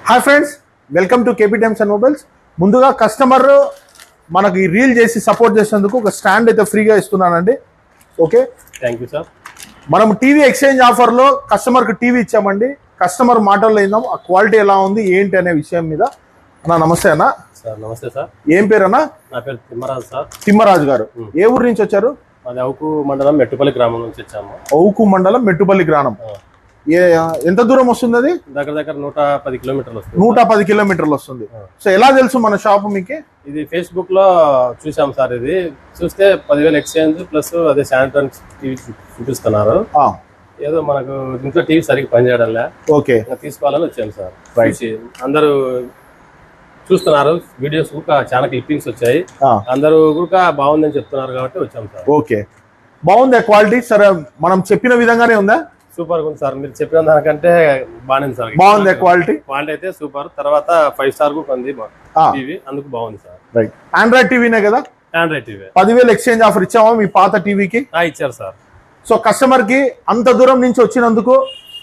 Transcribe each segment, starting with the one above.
Hi friends, welcome to KP times and mobiles. ముందుగా customer మనకి reel చేసి support చేసేందుకు ఒక స్టాండ్ అయితే ఫ్రీగా ఇస్తున్నానండి. Okay, thank you sir. మనం టీవీ ఎక్స్చేంజ్ ఆఫర్లో కస్టమర్కి టీవీ ఇచ్చామండి. కస్టమర్ మాటల్లో ఏందాం ఆ క్వాలిటీ ఎలా ఉంది ఏంటి అనే విషయం మీద. అన్న నమస్తే అన్న. సార్ నమస్తే సార్. ఏం పేరు అన్న? నా పేరు తిమ్మరాజు సార్. తిమ్మరాజు గారు ఏ ఊరు నుంచి వచ్చారు? మాది అవుకు మండలం మెట్టుపల్లి గ్రామం నుంచి వచ్చాము. అవుకు మండలం మెట్టుపల్లి గ్రామం. ఎంత దూరం వస్తుంది అది? దగ్గర దగ్గర 110 కిలోమీటర్లు వస్తుంది. 110 కిలోమీటర్లు వస్తుంది. సో ఎలా తెలుసు మన షాప్ మీకు? ఇది ఫేస్బుక్ లో చూసాం సార్. ఇది చూస్తే 10,000 ఎక్స్చేంజ్ ప్లస్ అదే శానిటరీ టీవీ చూపిస్తున్నారు. ఏదో మనకు ఇంట్లో టీవీ సరిగ్గా పనిచేయడంలే, ఓకే తీసుకోవాలని వచ్చాము సార్. చూసి అందరూ చూస్తున్నారు, వీడియోస్ కూడా చాలా క్లిప్పింగ్స్ వచ్చాయి, అందరూ కూడా బాగుందని చెప్తున్నారు కాబట్టి వచ్చాము సార్. ఓకే, బాగుందా క్వాలిటీ? సరే, మనం చెప్పిన విధంగానే ఉందా? సూపర్ ఉంది సార్. మీరు చెప్పిన దానికంటే బాగుంది సార్. బాగుంది క్వాలిటీ. క్వాలిటీ అయితే సూపర్. తర్వాత 5 స్టార్ కూడా ఉంది టీవీ, అందుకు బాగుంది సార్. రైట్, ఆండ్రాయిడ్ టీవీనే కదా? Android TV. 10,000 ఎక్స్చేంజ్ ఆఫర్ ఇచ్చామా మీ పాత టీవీకి? ఇచ్చారు సార్. సో కస్టమర్ కి అంత దూరం నుంచి వచ్చినందుకు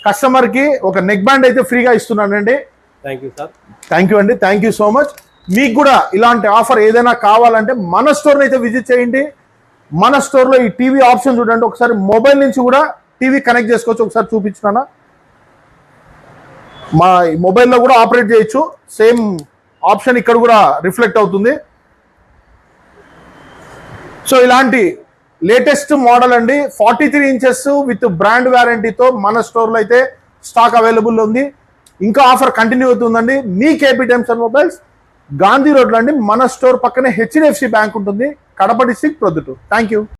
కస్టమర్ కి ఒక నెక్ బ్యాండ్ అయితే ఫ్రీగా ఇస్తున్నానండి. Thank you sir. Thank you అండి, థ్యాంక్ యూ సో మచ్. మీకు కూడా ఇలాంటి ఆఫర్ ఏదైనా కావాలంటే మన స్టోర్ అయితే విజిట్ చేయండి. మన స్టోర్ లో ఈ టీవీ ఆప్షన్ చూడండి. ఒకసారి మొబైల్ నుంచి కూడా టీవీ కనెక్ట్ చేసుకోవచ్చు. ఒకసారి చూపించినా, మా మొబైల్లో కూడా ఆపరేట్ చేయొచ్చు. సేమ్ ఆప్షన్ ఇక్కడ కూడా రిఫ్లెక్ట్ అవుతుంది. సో ఇలాంటి లేటెస్ట్ మోడల్ అండి, 43 ఇంచెస్ విత్ బ్రాండ్ వారంటీతో మన స్టోర్లో అయితే స్టాక్ అవైలబుల్ ఉంది. ఇంకా ఆఫర్ కంటిన్యూ అవుతుందండి. మీ KP times and mobiles, Gandhi రోడ్లో అండి. మన స్టోర్ పక్కనే HDFC బ్యాంక్ ఉంటుంది, Kadapa district, Proddatur. Thank you.